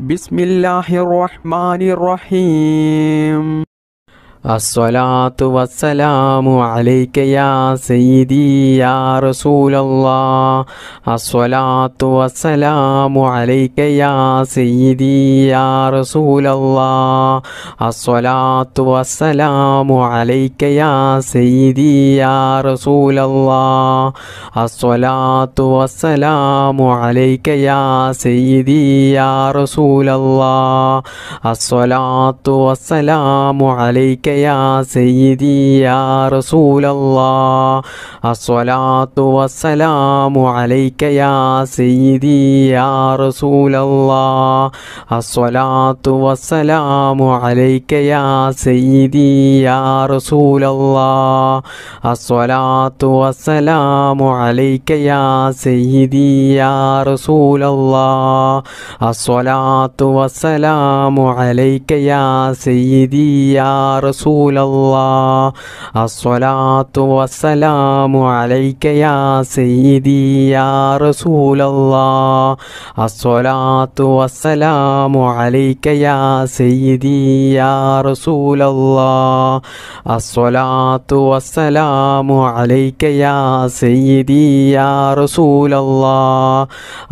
ബിസ്മില്ലാഹിർ റഹ്മാനിർ റഹീം. അസ്സലാത്തു വസ്സലാമു അലൈക യാ സയ്യിദി യാ റസൂലല്ലാഹ്. അസ്സലാത്തു വസ്സലാമു അലൈക യാ സയ്യിദി യാ റസൂലല്ലാഹ്. അസ്സലാത്തു വസ്സലാമു അലൈക യാ സയ്യിദി യാ റസൂലല്ലാഹ്. അസ്സലാത്തു വസ്സലാമു അലൈക യാ സയ്യിദി യാ റസൂലല്ലാഹ്. അസ്സലാത്തു വസ്സലാമു അലൈക യാ സയ്യിദി യാ റസൂലല്ലാഹ്. അസ്സലാത്തു വസ്സലാമു അലൈക യാ സയ്യിദി യാ റസൂലല്ലാഹ്. അസ്സലാത്തു വസ്സലാമു അലൈക യാ സയ്യിദി യാ റസൂലല്ലാഹ്. അസ്സലാത്തു വസ്സലാമു അലൈക യാ സയ്യിദി യാ റസൂലല്ലാഹ്. അസ്സലാത്തു വസ്സലാമു അലൈക യാ സയ്യിദി യാ റസൂലല്ലാഹ്. അസ്സലാത്തു വസ്സലാമു അലൈക യാ സയ്യിദി യാ റസൂലല്ലാഹ്. അസ്സലാത്തു വസ്സലാമു അലൈക യാ സയ്യിദി യാ റസൂലല്ലാഹ്. അസ്സലാത്തു വസ്സലാമു അലൈക യാ സയ്യിദി യാ റസൂലല്ലാഹ്.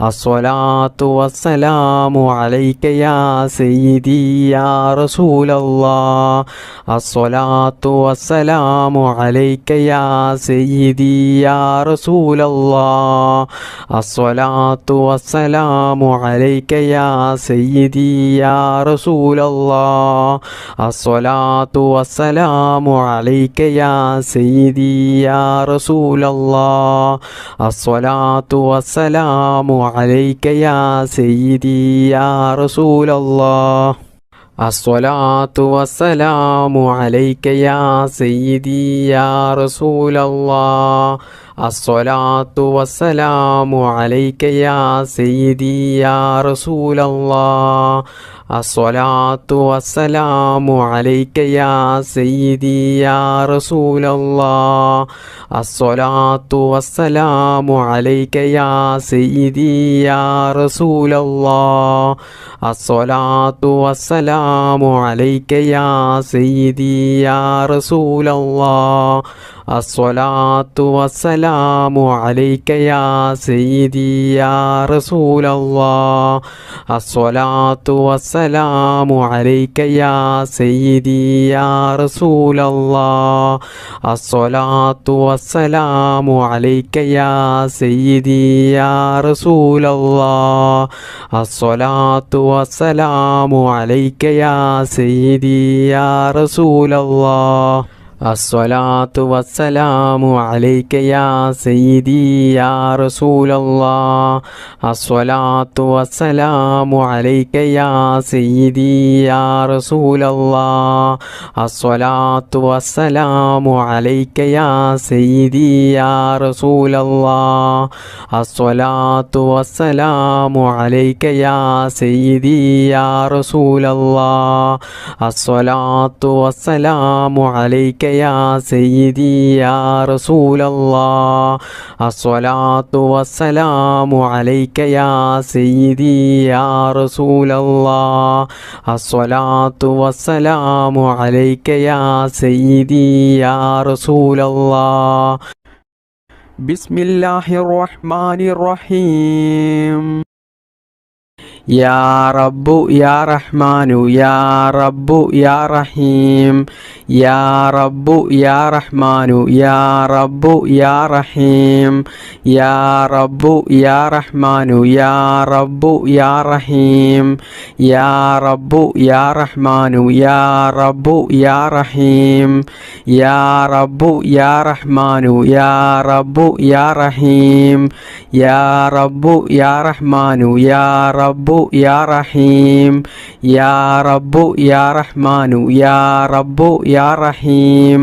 അസ്സലാത്തു വസ്സലാമു അലൈക യാ സയ്യിദി യാ റസൂലല്ലാഹ്. അസ്സലാത്തു വസ്സലാമു അലൈക യാ സയ്യിദി യാ റസൂലല്ലാഹ്. അസ്സലാത്തു വസ്സലാമു അലൈക യാ സയ്യിദി യാ റസൂലല്ലാഹ്. അസ്സലാത്തു വസ്സലാമു അലൈക യാ സയ്യിദി യാ റസൂലല്ലാഹ്. അസ്സലാത്തു വസ്സലാമു അലൈക യാ സയ്യിദി യാ റസൂലല്ലാഹ്. അസ്സലാത്തു വസ്സലാമു അലൈക യാ സയ്യിദി യാ റസൂലല്ലാഹ്. അസ്സലാത്തു വസ്സലാമു അലൈക യാ സയ്യിദി യാ റസൂലല്ലാഹ്. അസ്സലാത്തു വസ്സലാമു അലൈക യാ സയ്യിദി യാ റസൂലല്ലാഹ്. അസ്സലാത്തു വസ്സലാമു അലൈക യാ സയ്യിദി യാ റസൂലല്ലാഹ്. അസ്സലാത്തു വസ്സലാമു അലൈക യാ സയ്യിദി യാ റസൂലല്ലാഹ്. അസ്സലാത്തു വസ്സലാമു അലൈക യാ സയ്യിദി യാ റസൂലല്ലാഹ്. അസ്സലാത്തു വസ്സലാമു അലൈക യാ സയ്യിദി യാ റസൂലല്ലാഹ്. അസ്സലാത്തു വസ്സലാമു അലൈക യാ സയ്യിദി യാ റസൂലല്ലാഹ്. അസ്സലാത്തു വസ്സലാമു അലൈക യാ സയ്യിദി യാ റസൂലല്ലാഹ്. അസ്സലാത്തു വസ്സലാമു അലൈക യാ സയ്യിദി യാ റസൂലല്ലാഹ്. അസ്സലാത്തു വസ്സലാമു അലൈക യാ സയ്യിദി യാ റസൂലല്ലാഹ്. അസ്സലാത്തു വസ്സലാമു അലൈക യാ സയ്യിദി യാ റസൂലല്ലാഹ്. അസ്സലാത്തു വസ്സലാമു അലൈക യാ സയ്യിദി യാ റസൂലല്ലാഹ്. അസ്സലാത്തു വസ്സലാമു അലൈക യാ സയ്യിദി യാ റസൂലല്ലാഹ്. അസ്സലാത്തു വസ്സലാമു അലൈക യാ സയ്യിദി യാ റസൂലല്ലാഹ്. അസ്സലാത്തു വസ്സലാമു അലൈക യാ സയ്യിദി യാ റസൂലല്ലാഹ്. ബിസ്മില്ലാഹിർ റഹ്മാനിർ റഹീം. യാ റബ്ബു യാ റഹ്മാനു യാ റബ്ബു യാ റഹീം. യാ റബ്ബു യാ റഹ്മാനു യാ റബ്ബു യാ റഹീം. യാ റബ്ബു യാ റഹ്മാനു യാ റബ്ബു യാ റഹീം. യാ റബ്ബു യാ റഹ്മാനു യാ റബ്ബു യാ റഹീം. യാ റബ്ബു യാ റഹ്മാനു യാ റബ്ബു യാ റഹീം. യാ റബ്ബു യാ റഹ്മാനു യാ റബ്ബു യാ റഹീം. യാ റബ്ബു യാ റഹ്മാനു യാ റബ്ബു യാ റഹീം.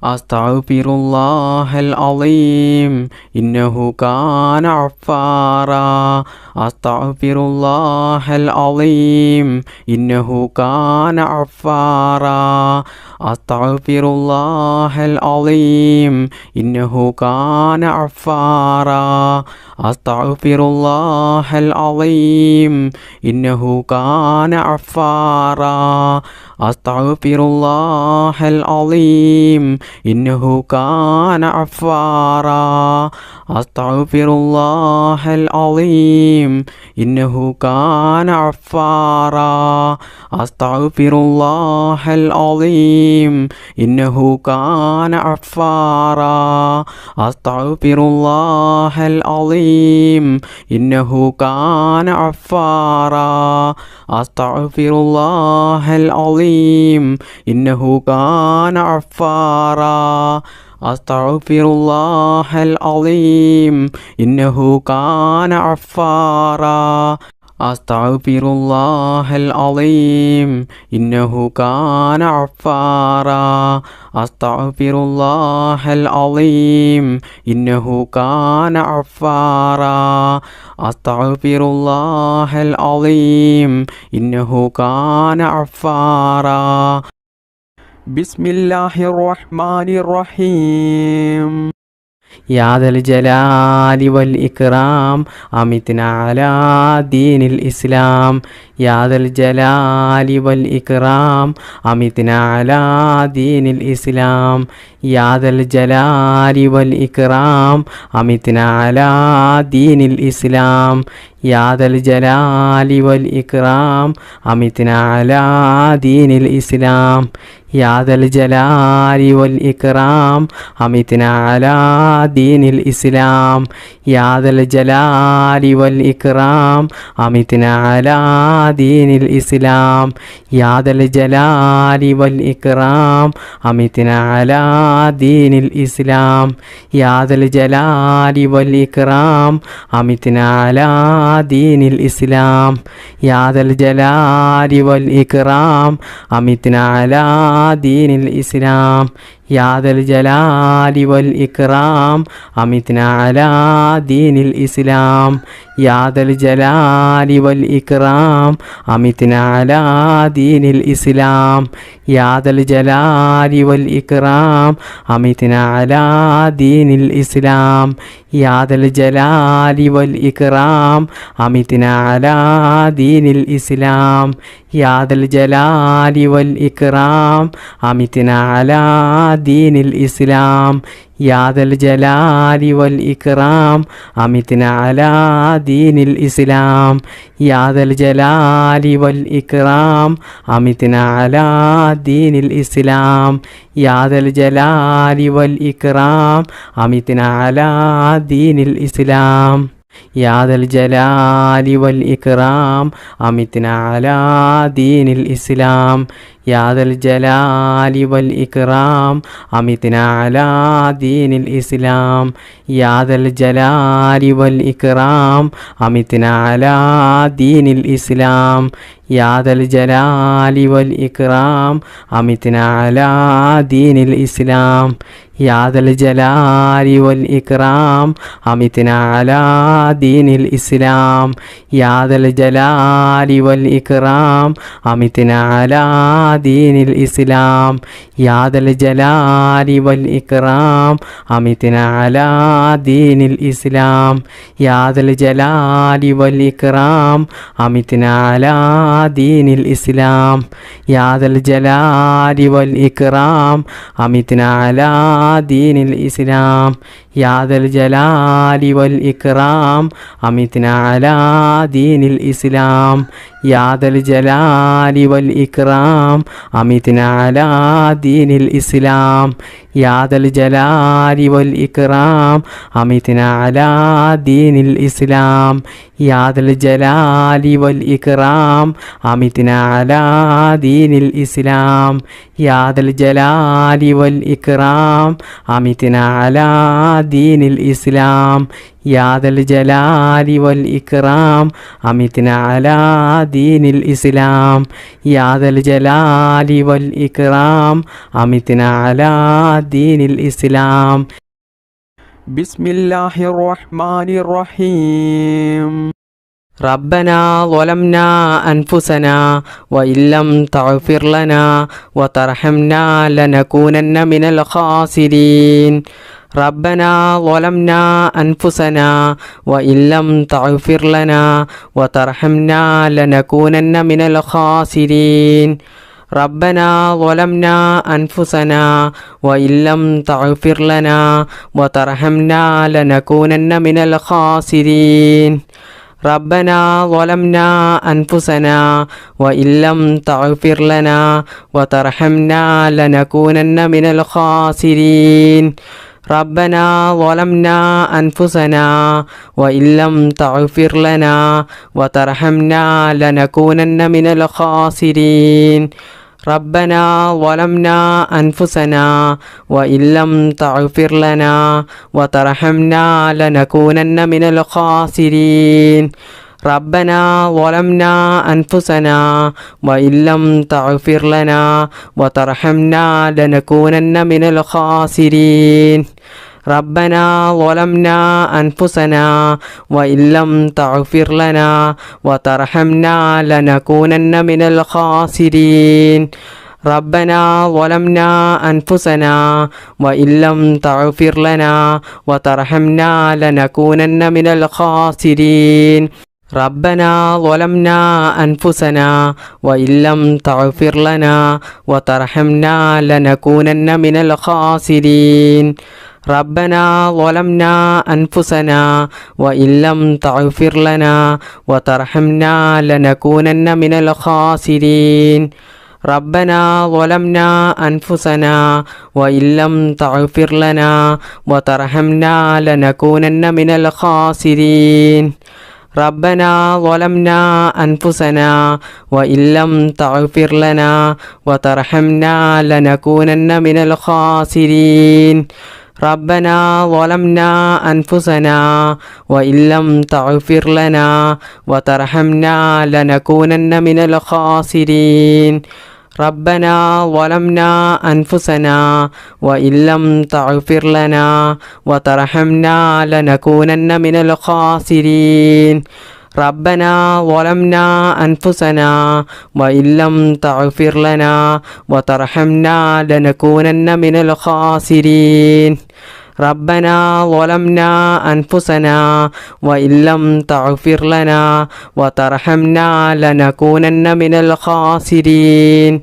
അസ്തഗ്ഫിറുല്ലാഹൽ അളീം ഇന്നഹു കാന ഗഫാറാ അസ്തഗ്ഫിറുല്ലാഹൽ അളീം ഇന്നഹു കാന ഗഫാറാ അസ്തഗ്ഫിറുല്ലാഹൽ അളീം ഇന്നഹു കാന ഗഫാറാ അസ്തഗ്ഫിറുല്ലാഹൽ അളീം ഇന്നഹു കാന ഗഫാറാ അസ്തഗ്ഫിറുല്ലാഹൽ അളീം ഇന്നഹു കാന ഗഫാറാ അസ്തഗ്ഫിറുല്ലാഹൽ അളീം ഇന്നഹു കാന ഗഫാറാ അസ്തഗ്ഫിറുല്ലാഹൽ അളീം ഇന്നഹു കാന ഗഫാറാ അസ്തഗ്ഫിറുല്ലാഹൽ അളീം ഇന്നഹു കാന ഗഫാറാ അസ്തഗ്ഫിറുല്ലാഹൽ അളീം ഇന്നഹു കാന ഗഫാറാ അസ്തഗ്ഫിറുല്ലാഹൽ അളീം ഇന്നഹു കാന ഗഫാറാ അസ്തഗ്ഫിറുല്ലാഹൽ അളീം ഇന്നഹു കാന ഗഫാറാ അസ്തഗ്ഫിറുല്ലാഹൽ അളീം ഇന്നഹു കാന ഗഫാറാ അസ്തഗ്ഫിറുല്ലാഹൽ അളീം ഇന്നഹു കാന ഗഫാറാ ബിസ്മില്ലാഹിർ റഹ്മാനിർ റഹീം യാ ദൽ ജലാലി വൽ ഇക്റാം അമിത്നാ അലാ ദീനിൽ ഇസ്ലാം യാ ദൽ ജലാലി വൽ ഇക്റാം അമിത്നാ അലാ ദീനിൽ ഇസ്ലാം യാ ദൽ ജലാലി വൽ ഇക്റാം അമിത്നാ അലാ ദീനിൽ ഇസ്ലാം യാ ദൽ ജലാലി വൽ ഇക്റാം അമിത്നാ അലാ ദീനിൽ ഇസ്ലാം യാ ദൽ ജലാലി വൽ ഇക്റാം അമിത്നാ അലാ ദീനിൽ ഇസ്ലാം യാ ദൽ ജലാലി വൽ ഇക്റാം അമിത്നാ അലാ ദീനിൽ ഇസ്ലാം യാ ദൽ ജലാലി വൽ ഇക്റാം അമിത്നാ അലാ ദീനിൽ ഇസ്ലാം യാ ദൽ ജലാലി വൽ ഇക്റാം അമിത്നാ അലാ ദീനിൽ ഇസ്ലാം യാ ദൽ ജലാലി വൽ ഇക്റാം അമിത്നാ അലാ ദീനിൽ ഇസ്ലാം യാ ദൽ ജലാലി വൽ ഇക്റാം അമിത്നാ അലാ ദീനിൽ ഇസ്ലാം യാ ദൽ ജലാലി വൽ ഇക്റാം അമിത്നാ അലാ ദീനിൽ ഇസ്ലാം യാ ദൽ ജലാലി വൽ ഇക്റാം അമിത്നാ അലാ ദീനിൽ ഇസ്ലാം യാ ദൽ ജലാലി വൽ ഇക്റാം അമിത്നാ അലാ ദീനിൽ ഇസ്ലാം യാ ദൽ ജലാലി വൽ ഇക്റാം അമിത്നാ അലാ ദീനിൽ ഇസ്ലാം യാ ദൽ ജലാലി വൽ ഇക്റാം അമിത്നാ അലാ ദീനിൽ ഇസ്ലാം യാ ദൽ ജലാലി വൽ ഇക്റാം അമിത്നാ അലാ ദീനിൽ ഇസ്ലാം യാ ദൽ ജലാലി വൽ ഇക്റാം അമിത്നാ അലാ ദീനിൽ ഇസ്ലാം യാ ദൽ ജലാലി വൽ ഇക്റാം അമിത്നാ അലാ ദീനിൽ ഇസ്ലാം യാ ദൽ ജലാലി വൽ ഇക്റാം അമിത്നാ അലാ ദീനിൽ ഇസ്ലാം യാ ദൽ ജലാലി വൽ ഇക്റാം അമിത്നാ അലാ ദീനിൽ ഇസ്ലാം യാ ദൽ ജലാലി വൽ ഇക്റാം അമിത്നാ അലാ ദീനിൽ ഇസ്ലാം യാ ദൽ ജലാലി വൽ ഇക്റാം അമിത്നാ അലാ ദീനിൽ ഇസ്ലാം യാ ദൽ ജലാലി വൽ ഇക്റാം അമിത്നാ അലാ ദീനിൽ ഇസ്ലാം യാ ദൽ ജലാലി വൽ ഇക്റാം അമിത്നാ അലാ ദീനിൽ ഇസ്ലാം യാ ദൽ ജലാലി വൽ ഇക്റാം അമിത്നാ അലാ ദീനിൽ ഇസ്ലാം യാ ദൽ ജലാലി വൽ ഇക്റാം അമിത്നാ അലാ ദീനിൽ ഇസ്ലാം യാ ദൽ ജലാലി വൽ ഇക്റാം അമിത്നാ അലാ ദീനിൽ ഇസ്ലാം യാ ദൽ ജലാലി വൽ ഇക്റാം അമിത്നാ അലാ ദീനിൽ ഇസ്ലാം യാ ദൽ ജലാലി വൽ ഇക്റാം അമിത്നാ അലാ ദീനിൽ ഇസ്ലാം യാ ദൽ ജലാലി വൽ ഇക്റാം അമിത്നാ അലാ ദീനിൽ ഇസ്ലാം യാ ദൽ ജലാലി വൽ ഇക്റാം അമിത്നാ അലാ ദീനിൽ ഇസ്ലാം യാ ദൽ ജലാലി വൽ ഇക്റാം അമിത്നാ അലാ ദീനിൽ ഇസ്ലാം യാ ദൽ ജലാലി വൽ ഇക്റാം അമിത്നാ അലാ دين الإسلام. بسم الله الرحمن الرحيم. ربنا ظلمنا أنفسنا وإن لم تغفر لنا وترحمنا لنكونن من الخاسرين. ربنا ظلمنا أنفسنا وإن لم تغفر لنا وترحمنا لنكونن من الخاسرين. ربنا ظلمنا أنفسنا وإن لم تغفر لنا وترحمنا لنكونن من الخاسرين. ربنا ظلمنا أنفسنا وإن لم تغفر لنا وترحمنا لنكونن من الخاسرين. ربنا ظلمنا أنفسنا وإن لم تغفر لنا وترحمنا لنكونن من الخاسرين. ربنا ظلمنا أنفسنا وإن لم تغفر لنا وترحمنا لنكونن من الخاسرين. ربنا ظلمنا أنفسنا وإن لم تغفر لنا وترحمنا لنكونن من الخاسرين. ربنا ظلمنا أنفسنا وإن لم تغفر لنا وترحمنا لنكونن من الخاسرين. ربنا ظلمنا أنفسنا وإن لم تغفر لنا وترحمنا لنكونن من الخاسرين. ربنا ظلمنا أنفسنا وإن لم تغفر لنا وترحمنا لنكونن من الخاسرين. ربنا ظلمنا أنفسنا وإن لم تغفر لنا وترحمنا لنكونن من الخاسرين. ربنا ظلمنا أنفسنا وإن لم تغفر لنا وترحمنا لنكونن من الخاسرين. ربنا ظلمنا أنفسنا وإن لم تغفر لنا وترحمنا لنكونن من الخاسرين. ربنا ظلمنا أنفسنا وإن لم تغفر لنا وترحمنا لنكونن من الخاسرين. ربنا ظلمنا أنفسنا وإن لم تغفر لنا وترحمنا لنكونن من الخاسرين. ربنا ظلمنا أنفسنا وإن لم تغفر لنا وترحمنا لنكونن من الخاسرين. ربنا ظلمنا أنفسنا وإن لم تغفر لنا وترحمنا لنكونن من الخاسرين.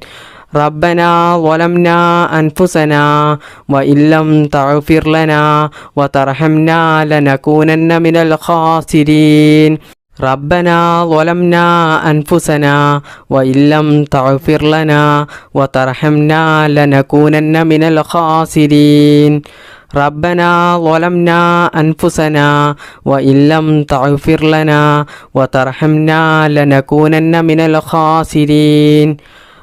ربنا ظلمنا أنفسنا وإن لم تغفر لنا وترحمنا لنكونن من الخاسرين. ربنا ظلمنا أنفسنا وإن لم تغفر لنا وترحمنا لنكونن من الخاسرين. ربنا ظلمنا أنفسنا وإن لم تغفر لنا وترحمنا لنكونن من الخاسرين.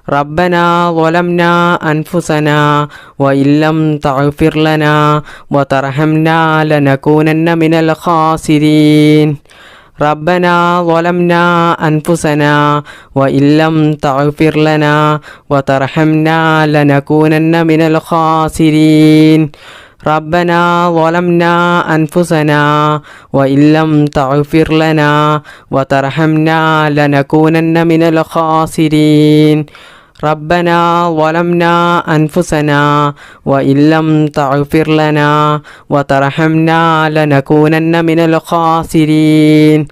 ربنا ظلمنا أنفسنا وإن لم تغفر لنا وترحمنا لنكونن من الخاسرين. ربنا ظلمنا أنفسنا وإن لم تغفر لنا وترحمنا لنكونن من الخاسرين. ربنا ظلمنا أنفسنا وإن لم تغفر لنا وترحمنا لنكونن من الخاسرين. ربنا ظلمنا أنفسنا وإن لم تغفر لنا وترحمنا لنكونن من الخاسرين.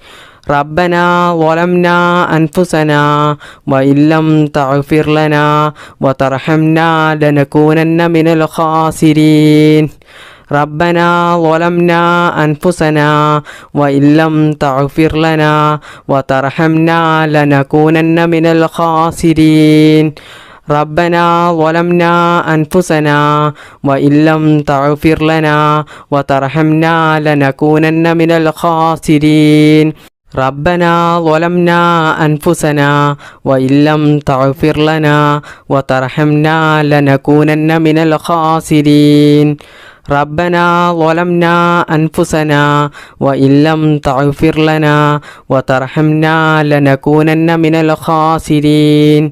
ربنا ظلمنا أنفسنا وإن لم تغفر لنا وترحمنا لنكونن من الخاسرين. ربنا ظلمنا أنفسنا وإن لم تغفر لنا وترحمنا لنكونن من الخاسرين. ربنا ظلمنا أنفسنا وإن لم تغفر لنا وترحمنا لنكونن من الخاسرين. ربنا ظلمنا أنفسنا وإن لم تغفر لنا وترحمنا لنكونن من الخاسرين. ربنا ظلمنا أنفسنا وإن لم تغفر لنا وترحمنا لنكونن من الخاسرين.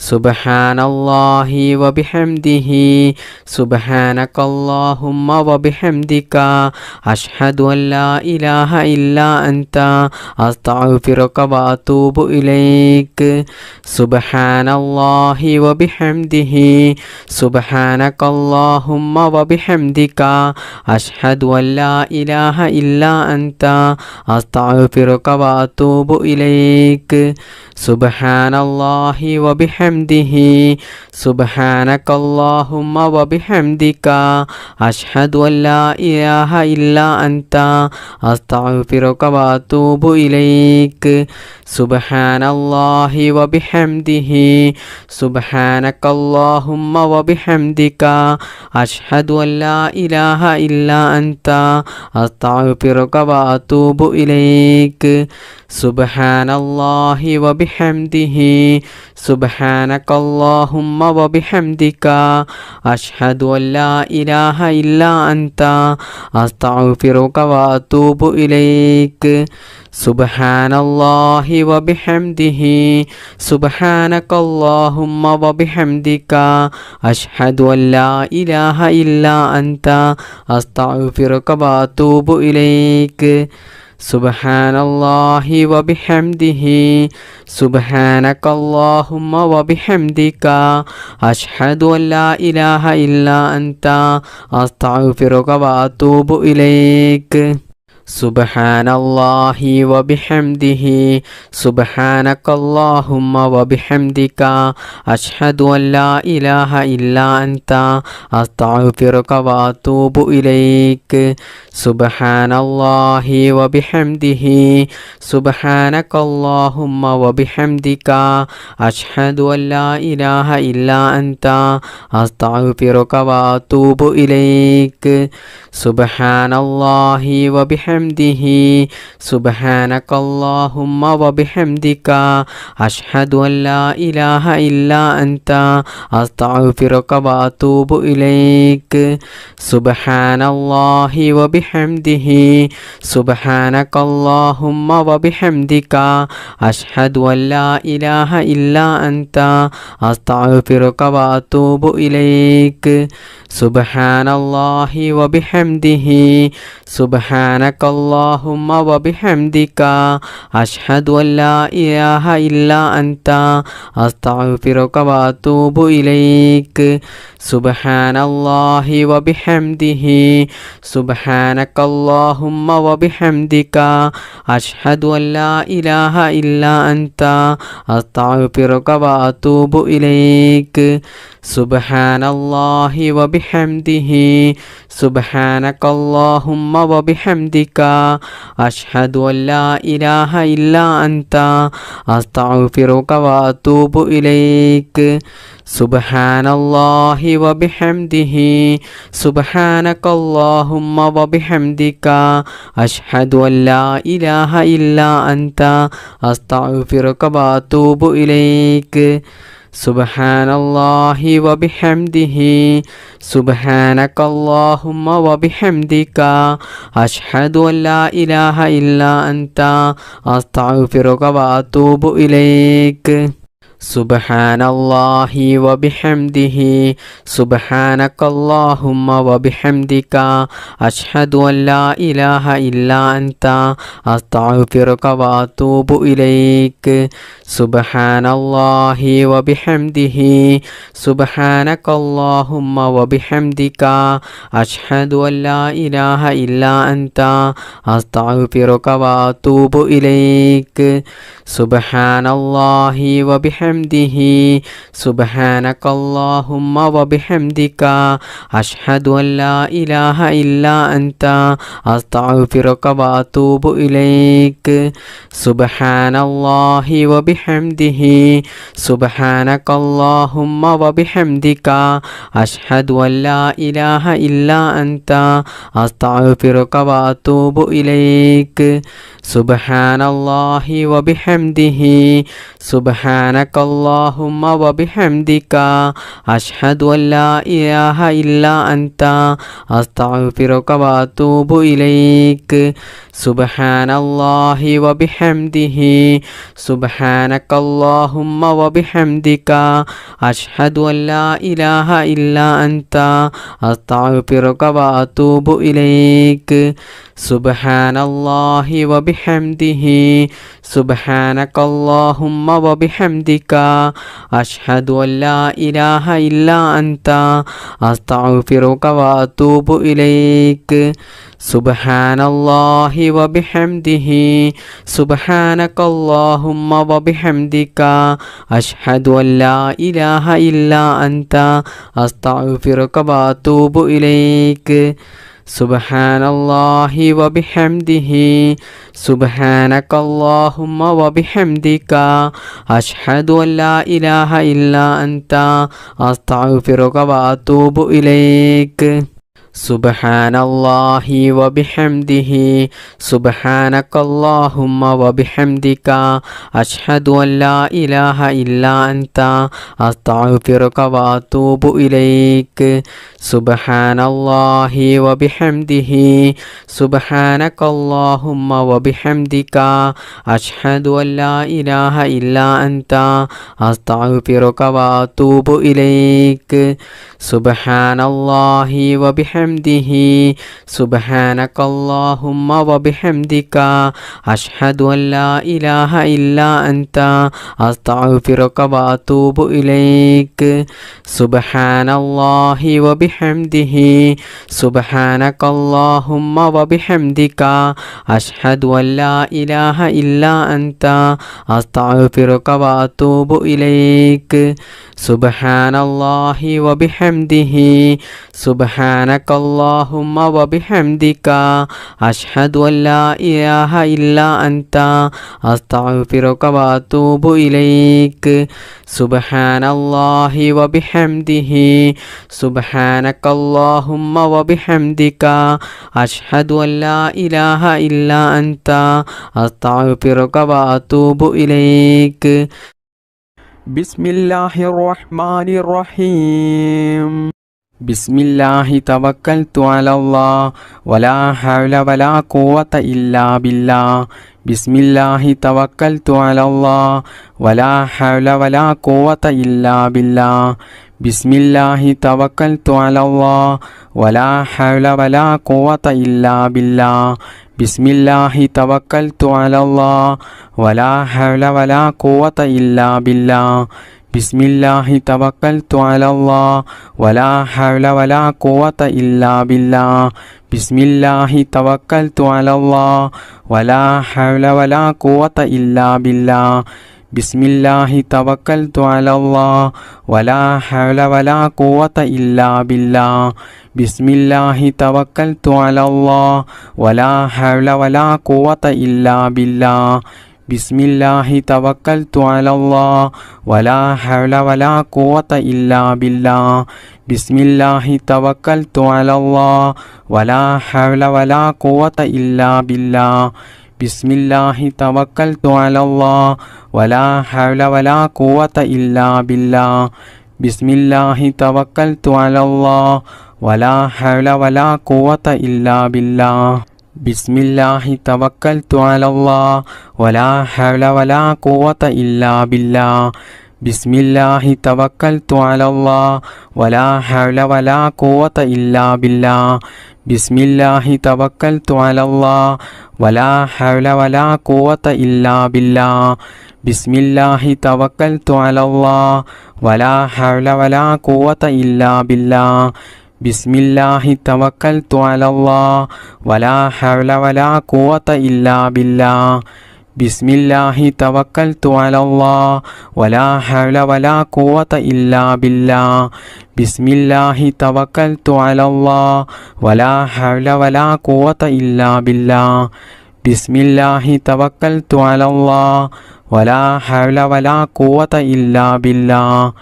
സുബ്ഹാനല്ലാഹി വബിഹംദിഹി സുബ്ഹാനകല്ലാഹുമ്മ വബിഹംദിക അഷ്ഹദു അൻ ലാ ഇലാഹ ഇല്ലാ അൻത അസ്തഗ്ഫിറുക വഅതൂബു ഇലൈക് സുബ്ഹാനല്ലാഹി വബിഹംദിഹി സുബ്ഹാനകല്ലാഹുമ്മ വബിഹംദിക അഷ്ഹദു അൻ ലാ ഇലാഹ ഇല്ലാ അൻത അസ്തഗ്ഫിറുക വഅതൂബു ഇലൈക് സുബ്ഹാനല്ലാഹി വബിഹംദിഹി സുബ്ഹാനകല്ലാഹുമ്മ വബിഹംദിക അഷ്ഹദു അൻ ലാ ഇലാഹ ഇല്ലാ അൻത അസ്തഗ്ഫിറുക വഅതൂബു ഇലൈക് സുബ്ഹാനല്ലാഹി വബിഹംദിഹി സുബ്ഹാനകല്ലാഹുമ്മ വബിഹംദിക അഷ്ഹദു അൻ ലാ ഇലാഹ ഇല്ലാ അൻത അസ്തഗ്ഫിറുക വഅതൂബു ഇലൈക് സുബ്ഹാനല്ലാഹി വബിഹംദിഹി സുബ്ഹാനകല്ലാഹുമ്മ വബിഹംദിക അഷ്ഹദു അൻ ലാ ഇലാഹ ഇല്ലാ അൻത അസ്തഗ്ഫിറുക വഅതൂബു ഇലൈക് സുബ്ഹാനല്ലാഹി വബിഹംദിഹി സുബ്ഹാനകല്ലാഹുമ്മ വബിഹംദിക അഷ്ഹദു അൻ ലാ ഇലാഹ ഇല്ലാ അൻത അസ്തഗ്ഫിറുക വഅതൂബു ഇലൈക് സുബ്ഹാനല്ലാഹി വബിഹംദിഹി സുബ്ഹാനകല്ലാഹുമ്മ വബിഹംദിക അഷ്ഹദു അൻ ലാ ഇലാഹ ഇല്ലാ അൻത അസ്തഗ്ഫിറുക വഅതൂബു ഇലൈക് സുബ്ഹാനല്ലാഹി വബിഹംദിഹി സുബ്ഹാനകല്ലാഹുമ്മ വബിഹംദിക അഷ്ഹദു അൻ ലാ ഇലാഹ ഇല്ലാ അൻത അസ്തഗ്ഫിറുക വഅതൂബു ഇലൈക് സുബ്ഹാനല്ലാഹി വബിഹംദിഹി സുബ്ഹാനകല്ലാഹുമ്മ വബിഹംദിക അഷ്ഹദു അൻ ലാ ഇലാഹ ഇല്ലാ അൻത അസ്തഗ്ഫിറുക വഅതൂബു ഇലൈക് സുബ്ഹാനല്ലാഹി വബിഹംദിഹി സുബ്ഹാനകല്ലാഹുമ്മ വബിഹംദിക അഷ്ഹദു അൻ ലാ ഇലാഹ ഇല്ലാ അൻത അസ്തഗ്ഫിറുക വഅതൂബു ഇലൈക് സുബ്ഹാനല്ലാഹി വബിഹംദിഹി സുബ്ഹാനകല്ലാഹുമ്മ വബിഹംദിക അഷ്ഹദു അൻ ലാ ഇലാഹ ഇല്ലാ അൻത അസ്തഗ്ഫിറുക വഅതൂബു ഇലൈക് സുബ്ഹാനല്ലാഹി വബിഹംദിഹി സുബ്ഹാനകല്ലാഹുമ്മ വബിഹംദിക അഷ്ഹദു അൻ ലാ ഇലാഹ ഇല്ലാ അൻത അസ്തഗ്ഫിറുക വഅതൂബു ഇലൈക് സുബ്ഹാനല്ലാഹി വബിഹംദിഹി സുബ്ഹാനകല്ലാഹുമ്മ വബിഹംദിക അഷ്ഹദു അൻ ലാ ഇലാഹ ഇല്ലാ അൻത അസ്തഗ്ഫിറുക വഅതൂബു ഇലൈക് സുബ്ഹാനല്ലാഹി വബിഹംദിഹി സുബ്ഹാനകല്ലാഹുമ്മ വബിഹംദിക അഷ്ഹദു അൻ ലാ ഇലാഹ ഇല്ലാ അൻത അസ്തഗ്ഫിറുക വഅതൂബു ഇലൈക് സുബ്ഹാനല്ലാഹി വബിഹംദിഹി സുബ്ഹാനകല്ലാഹുമ്മ വബിഹംദിക അഷ്ഹദു അൻ ലാ ഇലാഹ ഇല്ലാ അൻത അസ്തഗ്ഫിറുക വഅതൂബു ഇലൈക് സുബ്ഹാനല്ലാഹി വബിഹംദിഹി സുബ്ഹാനകല്ലാഹുമ്മ വബിഹംദിക അഷ്ഹദു അൻ ലാ ഇലാഹ ഇല്ലാ അൻത അസ്തഗ്ഫിറുക വഅതൂബു ഇലൈക് സുബ്ഹാനല്ലാഹി വബിഹംദിഹി സുബ്ഹാനകല്ലാഹുമ്മ വബിഹംദിക അഷ്ഹദു അൻ ലാ ഇലാഹ ഇല്ലാ അൻത അസ്തഗ്ഫിറുക വഅതൂബു ഇലൈക് സുബ്ഹാനല്ലാഹി വബിഹംദിഹി സുബ്ഹാനകല്ലാഹുമ്മ വബിഹംദിക അഷ്ഹദു അൻ ലാ ഇലാഹ ഇല്ലാ അൻത അസ്തഗ്ഫിറുക വഅതൂബു ഇലൈക് സുബ്ഹാനല്ലാഹി വബിഹംദിഹി സുബ്ഹാനകല്ലാഹുമ്മ വബിഹംദിക അഷ്ഹദു അൻ ലാ ഇലാഹ ഇല്ലാ അൻത അസ്തഗ്ഫിറുക വഅതൂബു ഇലൈക് സുബ്ഹാനല്ലാഹി വബിഹംദിഹി സുബ്ഹാനകല്ലാഹുമ്മ വബിഹംദിക അഷ്ഹദു അൻ ലാ ഇലാഹ ഇല്ലാ അൻത അസ്തഗ്ഫിറുക വഅതൂബു ഇലൈക് സുബ്ഹാനല്ലാഹി വബിഹംദിഹി സുബ്ഹാനക اللهم وبحمدك أشهد أن لا إله إلا أنت أستغفرك وأتوب إليك سبحان الله وبحمده سبحانك اللهم وبحمدك أشهد أن لا إله إلا أنت أستغفرك وأتوب إليك سبحان الله وبحمده سبحانك اللهم وبحمدك أشهد أن لا إله إلا أنت أستغفرك وأتوب إليك سبحان الله وبحمده سبحانك اللهم وبحمدك أشهد أن لا إله إلا أنت أستغفرك وأتوب إليك سبحان الله وبحمده سبحانك اللهم وبحمدك أشهد أن لا إله إلا أنت أستغفرك وأتوب إليك سبحان الله وبحمده سبحانك اللهم وبحمدك أشهد أن لا إله إلا أنت أستغفرك وأتوب إليك سبحان الله وبحمده سبحانك اللهم وبحمدك أشهد أن لا إله إلا أنت أستغفرك وأتوب إليك سبحان الله وبحمده سبحانك اللهم وبحمدك أشهد أن لا إله إلا أنت أستغفرك وأتوب إليك سبحان الله وبحمده سبحانك اللهم وبحمدك أشهد أن لا إله إلا أنت أستغفرك وأتوب إليك سبحان الله وبحمده سبحانك اللهم وبحمدك أشهد أن لا إله إلا أنت أستغفرك وأتوب إليك سبحان الله وبحمده سبحانك اللهم وبحمدك أشهد أن لا إله إلا أنت أستغفرك وأتوب إليك بسم الله الرحمن الرحيم بسم الله توكلت على الله ولا حول ولا قوة إلا بالله بسم الله توكلت على الله ولا حول ولا قوة إلا بالله بسم الله توكلت على الله ولا حول ولا قوة إلا بالله بسم الله توكلت على الله ولا حول ولا قوة إلا بالله بسم الله توكلت على الله ولا حول ولا قوة إلا بالله بسم الله توكلت على الله ولا حول ولا قوة إلا بالله بسم الله توكلت على الله ولا حول ولا قوة إلا بالله بسم الله توكلت على الله ولا حول ولا قوة إلا بالله بسم الله توكلت على الله ولا حول ولا قوة إلا بالله بسم الله توكلت على الله ولا حول ولا قوة إلا بالله بسم الله توكلت على الله ولا حول ولا قوة إلا بالله بسم الله توكلت على الله ولا حول ولا قوة إلا بالله بسم الله توكلت على الله ولا حول ولا قوة إلا بالله بسم الله توكلت على الله ولا حول ولا قوة إلا بالله بسم الله توكلت على الله ولا حول ولا قوة إلا بالله بسم الله توكلت على الله ولا حول ولا قوة إلا بالله بسم الله توكلت على الله ولا حول ولا قوة إلا بالله بسم الله توكلت على الله ولا حول ولا قوة إلا بالله بسم الله توكلت على الله ولا حول ولا قوة إلا بالله بسم الله توكلت على الله ولا حول ولا قوة إلا بالله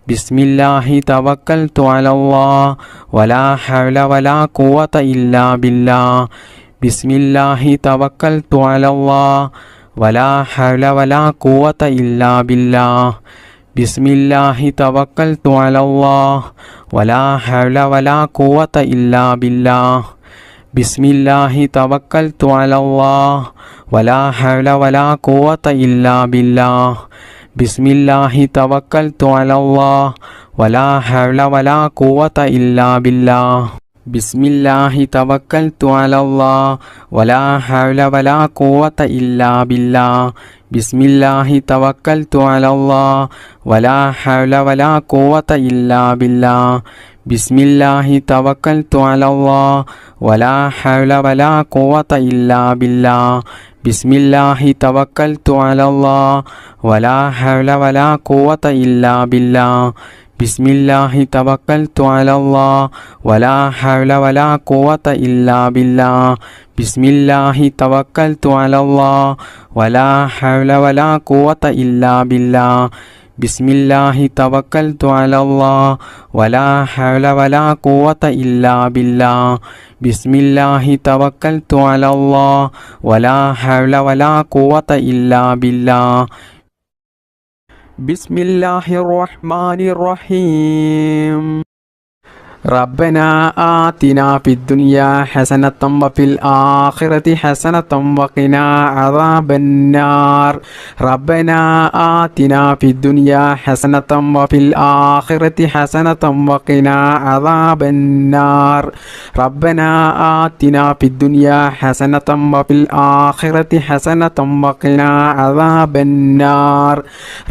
بسم الله توكلت على الله ولا حول ولا قوة إلا بالله بسم الله توكلت على الله ولا حول ولا قوة إلا بالله ബിസ്മില്ലാഹി തവക്കൽതു അലല്ലാഹ് വലാ ഹൗല വലാ ഖുവത ഇല്ലാ ബില്ലാഹ് ബിസ്മില്ലാഹി തവക്കൽതു അലല്ലാഹ് വലാ ഹൗല വലാ ഖുവത ഇല്ലാ ബില്ലാഹ് ബിസ്മില്ലാഹി തവക്കൽതു അലല്ലാഹ് വലാ ഹൗല വലാ ഖുവത ഇല്ലാ ബില്ലാഹ് ബിസ്മില്ലാഹി തവക്കൽതു അലല്ലാഹ് വലാ ഹൗല വലാ ഖുവത ഇല്ലാ ബില്ലാഹ് ബിസ്മില്ലാഹി തവക്കൽതു അലല്ലാഹ് വലാ ഹൗല വലാ ഖുവത ഇല്ലാ ബില്ലാഹ് ബിസ്മില്ലാഹി തവക്കൽതു അലല്ലാഹ് വലാ ഹൗല വലാ ഖുവത ഇല്ലാ ബില്ലാഹ് ബിസ്മില്ലാഹി തവക്കൽതു അലല്ലാഹ് വലാ ഹൗല വലാ ഖുവത ഇല്ലാ ബില്ലാഹ് ബിസ്മില്ലാഹി തവക്കൽതു അലല്ലാഹ് വലാ ഹൗല വലാ ഖുവത ഇല്ലാ ബില്ലാഹ് ബിസ്മില്ലാഹി തവക്കൽതു അലല്ലാഹ് വലാ ഹൗല വലാ ഖുവത ഇല്ലാ ബില്ലാഹ് ബിസ്മില്ലാഹി തവക്കൽതു അലല്ലാഹ് വലാ ഹൗല വലാ ഖുവത ഇല്ലാ ബില്ലാഹ് ബിസ്മില്ലാഹി തവക്കൽതു അലല്ലാഹ് വലാ ഹൗല വലാ ഖുവത ഇല്ലാ ബില്ലാഹ് ബിസ്മില്ലാഹിർ റഹ്മാനിർ റഹീം റബ്ബനാ ആതിനാ ഫിദ്ദുനിയാ ഹസനതൻ വഫിൽ ആഖിറതി ഹസനതൻ വഖിനാ അദാബന്നാർ റബ്ബനാ ആതിനാ ഫിദ്ദുനിയാ ഹസനതൻ വഫിൽ ആഖിറതി ഹസനതൻ വഖിനാ അദാബന്നാർ റബ്ബനാ ആതിനാ ഫിദ്ദുനിയാ ഹസനതൻ വഫിൽ ആഖിറതി ഹസനതൻ വഖിനാ അദാബന്നാർ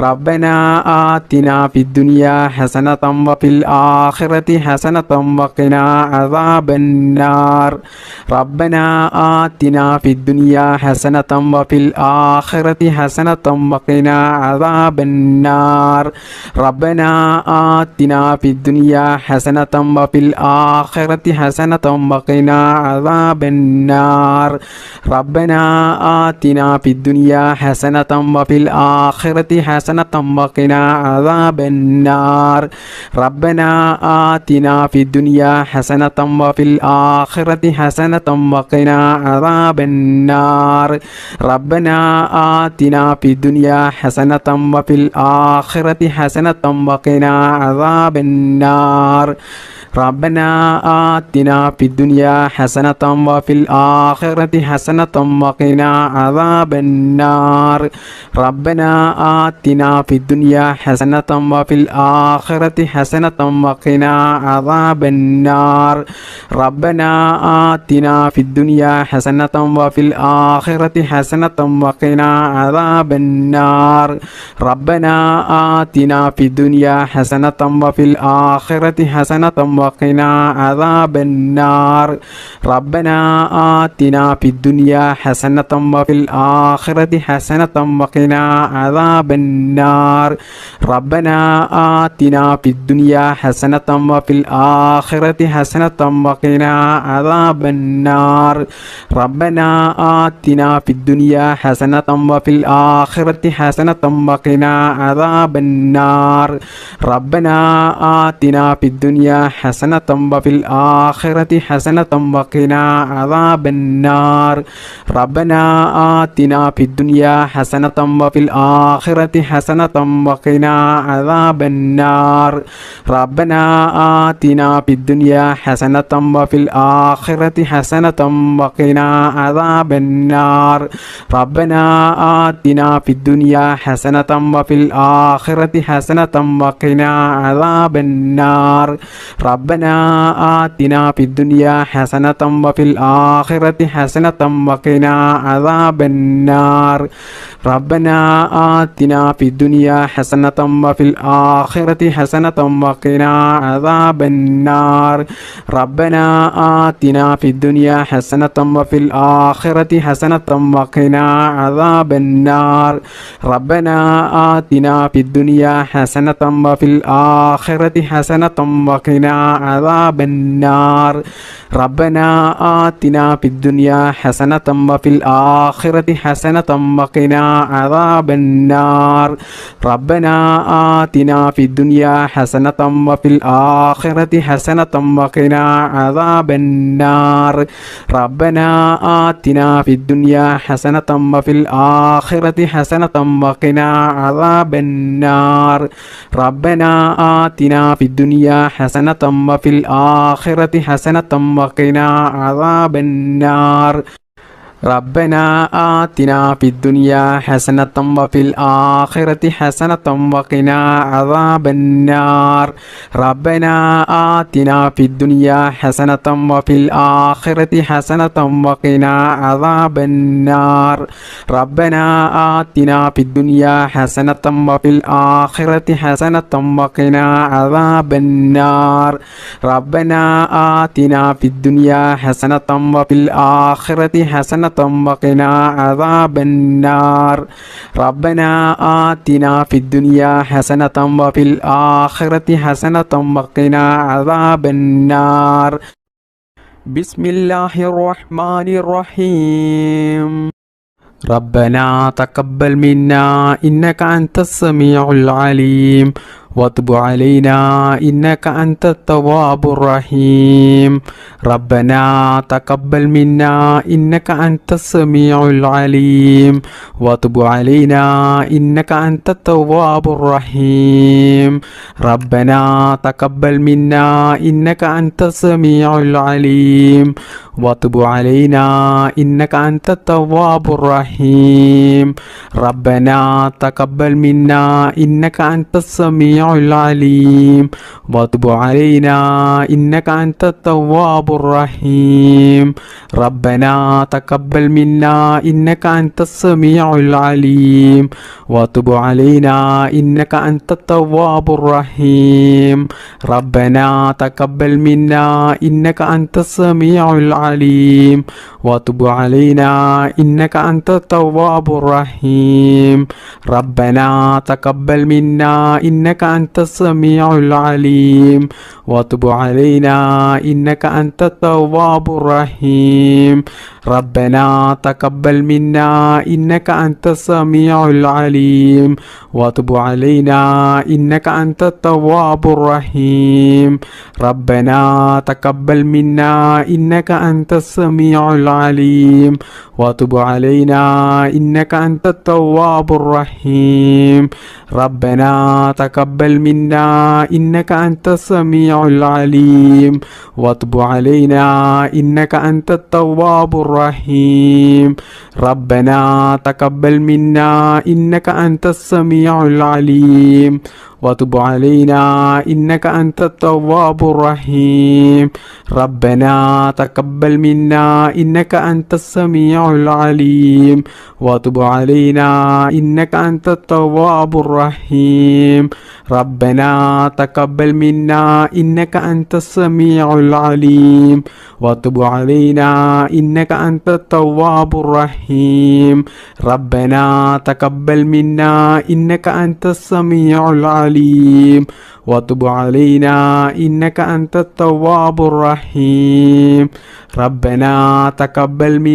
റബ്ബനാ ആതിനാ ഫിദ്ദുനിയാ ഹസനതൻ വഫിൽ ആഖിറതി ഹസനതൻ وقنا عذاب النار ربنا آتنا في الدنيا حسنة وفي الآخرة حسنة وقنا عذاب النار ربنا آتنا في الدنيا حسنة وفي الآخرة حسنة وقنا عذاب النار ربنا آتنا في الدنيا حسنة وفي الآخرة حسنة وقنا عذاب النار ربنا آتنا في الدنيا حسنة وفي الآخرة حسنة وقنا عذاب النار ربنا آتنا في الدنيا حسنة وفي الآخرة حسنة وقنا عذاب النار ربنا آتنا في الدنيا حسنة وفي الآخرة حسنة وقنا عذاب النار ربنا آتنا في الدنيا حسنة وفي الآخرة حسنة وقنا عذاب النار ربنا آتنا في الدنيا حسنة وفي الآخرة حسنة وقنا عذاب النار ربنا آتنا في الدنيا حسنة وفي الآخرة حسنة وقنا عذاب النار ربنا آتنا في الدنيا حسنة وفي الآخرة حسنة وقنا عذاب النار ربنا آتنا في الدنيا حسنة وفي الآخرة حسنة وقنا عذاب النار ربنا آتنا في الدنيا حسنة وفي الآخرة حسنة وقنا عذاب النار ربنا آتنا في الدنيا حسنة وفي الآخرة حسنة وقنا عذاب النار ربنا آتنا في الدنيا حسنة وفي الآخرة حسنة وقنا عذاب النار ربنا آتنا في الدنيا حسنة وفي الآخرة حسنة وقنا عذاب النار ربنا آتنا في الدنيا حسنة وفي الآخرة حسنة وقنا عذاب النار ربنا آتنا في الدنيا حسنة وفي الآخرة حسنة وقنا عذاب النار ربنا آتنا في الدنيا حسنة وفي الآخرة حسنة وقنا عذاب النار ربنا آتنا في الدنيا حسنة وفي الآخرة حسنة وقنا عذاب النار ربنا آتنا في الدنيا حسنة وفي الآخرة حسنة وقنا عذاب النار ربنا آتنا في الدنيا حسنة وفي الآخرة حسنة وقنا عذاب النار ربنا آتنا في الدنيا حسنة وفي الآخرة حسنة وقنا عذاب النار ربنا آتنا في الدنيا حسنة وفي الآخرة حسنة وقنا عذاب النار ربنا آتنا في الدنيا حسنة وفي الآخرة حسنة وقنا عذاب النار ربنا آتنا في الدنيا حسنة وفي الآخرة حسنة وقنا عذاب النار ربنا آتنا في الدنيا حسنة وفي الآخرة حسنة وقنا عذاب النار ربنا آتنا في الدنيا حسنة وفي الآخرة حسنة وقنا عذاب النار ربنا آتنا في الدنيا حسنة وفي الآخرة حسنة وقنا عذاب النار ربنا آتنا في الدنيا حسنة وفي الآخرة حسنة وقنا عذاب النار بسم الله الرحمن الرحيم ربنا تقبل منا إنك أنت السميع العليم وتب علينا إنك أنت التواب الرحيم ربنا تقبل منا إنك أنت السميع العليم وتب علينا إنك أنت التواب الرحيم ربنا تقبل منا إنك أنت السميع العليم وتب علينا إنك أنت التواب الرحيم ربنا تقبل منا إنك أنت السميع العليم وتب علينا إنك أنت التواب الرحيم ربنا تقبل منا إنك أنت السميع العليم وتب علينا إنك أنت التواب الرحيم ربنا تقبل منا إنك أنت السميع العليم وتب علينا إنك أنت التواب الرحيم ربنا تقبل منا إنك أنت السميع العليم وتب علينا إنك أنت التواب الرحيم ربنا تقبل منا إنك أنت السميع العليم وتب علينا إنك أنت التواب الرحيم ربنا تقبل منا إنك أنت السميع العليم وتب علينا إنك أنت التواب الرحيم ربنا تقبل منا إنك أنت السميع العليم وتب علينا إنك أنت التواب الرحيم ربنا تقبل منا إنك أنت السميع العليم وتب علينا إنك أنت التواب الرحيم ربنا تقبل منا إنك أنت السميع العليم وتب علينا إنك أنت التواب الرحيم ربنا تقبل منا إنك أنت السميع العليم وتب علينا إنك أنت التواب الرحيم ربنا تقبل منا إنك أنت السميع العليم وتب علينا إنك أنت التواب الرحيم ربنا تقبل منا إنك أنت السميع العليم وتب علينا إنك أنت التواب الرحيم ربنا تقبل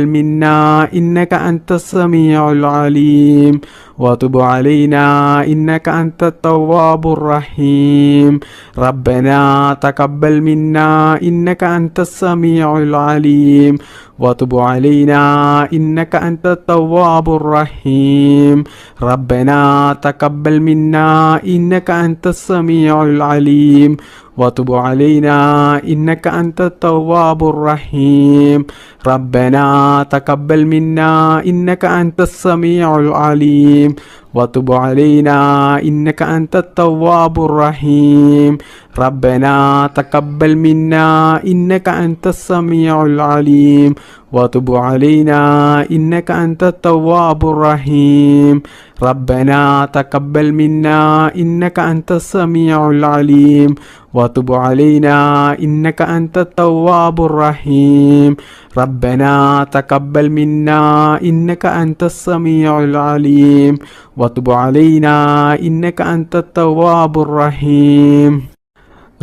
منا إنك أنت السميع العليم وتب علينا إنك أنت التواب الرحيم ربنا تقبل منا إنك أنت السميع العليم وتب علينا إنك أنت التواب الرحيم ربنا تقبل منا إنك أنت السميع العليم وتب علينا إنك أنت التواب الرحيم ربنا تقبل منا إنك أنت السميع العليم وتب علينا إنك أنت التواب الرحيم ربنا تقبل منا إنك أنت السميع العليم وتب علينا إنك أنت التواب الرحيم ربنا تقبل منا إنك أنت السميع العليم وتب علينا إنك أنت التواب الرحيم ربنا تقبل منا إنك أنت السميع العليم وتب علينا إنك أنت التواب الرحيم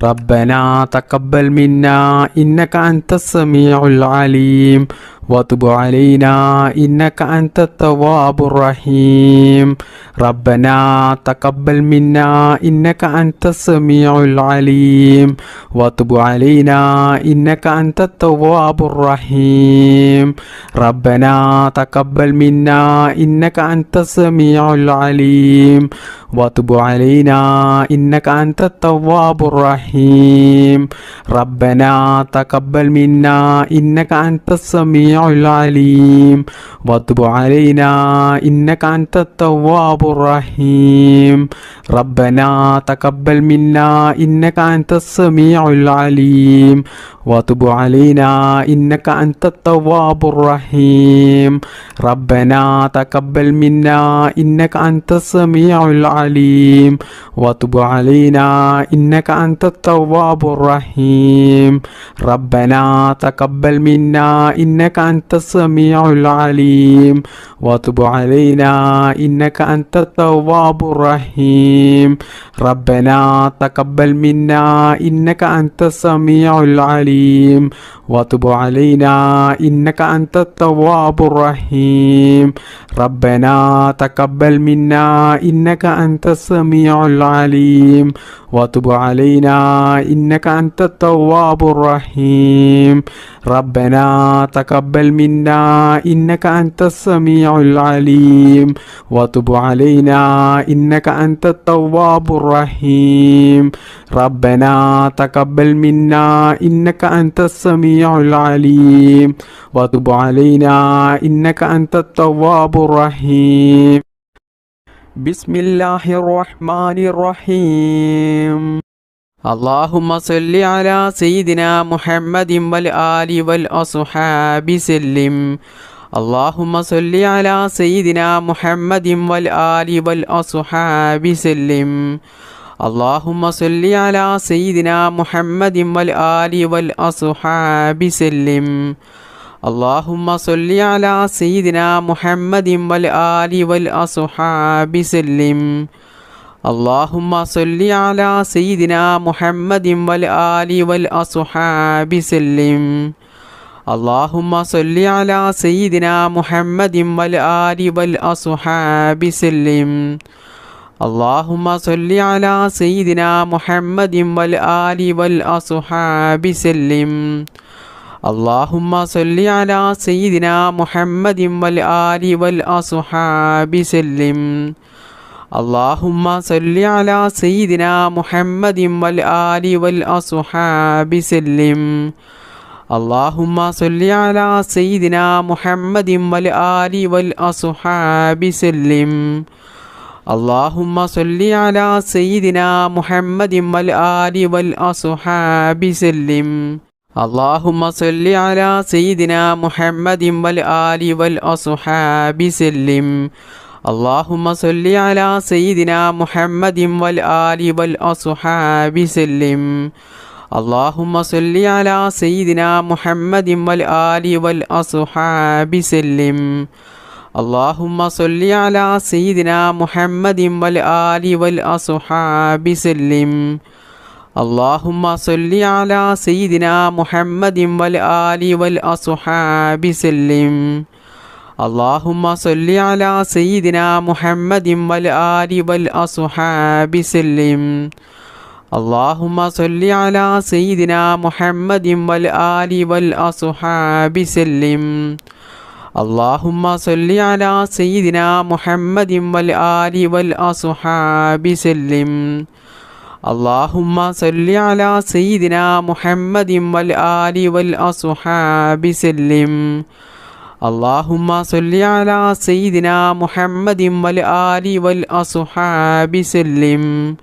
ربنا تقبل منا إنك أنت السميع العليم وتب علينا إنك أنت التواب الرحيم ربنا تقبل منا إنك أنت السميع العليم وتب علينا إنك أنت التواب الرحيم ربنا تقبل منا إنك أنت السميع العليم وتب علينا إنك أنت التواب الرحيم ربنا تقبل منا إنك أنت السميع العليم وتب علينا إنك أنت التواب الرحيم ربنا تقبل منا إنك أنت السميع العليم وتب علينا إنك أنت التواب الرحيم ربنا تقبل منا إنك أنت السميع العليم وتب علينا إنك أنت التواب الرحيم ربنا تقبل منا إنك أنت السميع العليم وتب علينا إنك أنت التواب الرحيم ربنا تقبل منا إنك أنت السميع العليم وتب علينا إنك أنت التواب الرحيم ربنا تقبل منا إنك أنت السميع العليم وتب علينا إنك أنت التواب الرحيم ربنا تقبل منا إنك أنت السميع العليم وتب علينا إنك أنت التواب الرحيم ربنا تقبل منا إنك أنت السميع العليم وتب علينا إنك أنت التواب الرحيم بسم الله الرحمن الرحيم اللهم صل على سيدنا محمد والآل والأصحاب سلم اللهم صل على سيدنا محمد والآل والأصحاب سلم اللهم صل على سيدنا محمد والآل والأصحاب سلم اللهم صل على سيدنا محمد والآل والأصحاب سلم اللهم صل على سيدنا محمد والآل والأصحاب سلم اللهم صل على سيدنا محمد والآل والأصحاب سلم اللهم صل على سيدنا محمد والآل والأصحاب سلم اللهم صل على سيدنا محمد والآل والأصحاب سلم اللهم صل على سيدنا محمد والآل والأصحاب سلم اللهم صل على سيدنا محمد والآل والأصحاب سلم اللهم صل على سيدنا محمد والآل والأصحاب سلم اللهم صل على سيدنا محمد والآل والأصحاب سلم اللهم صل على سيدنا محمد والآل والأصحاب سلم اللهم صل على سيدنا محمد والآل والأصحاب سلم اللهم صل على سيدنا محمد والآل والأصحاب سلم اللهم صل على سيدنا محمد والآل والأصحاب سلم اللهم صل على سيدنا محمد والآل والأصحاب سلم اللهم صل على سيدنا محمد والآل والأصحاب سلم اللهم صل على سيدنا محمد والآل والأصحاب سلم اللهم صل على سيدنا محمد والآل والأصحاب سلم اللهم صل على سيدنا محمد والآل والأصحاب سلم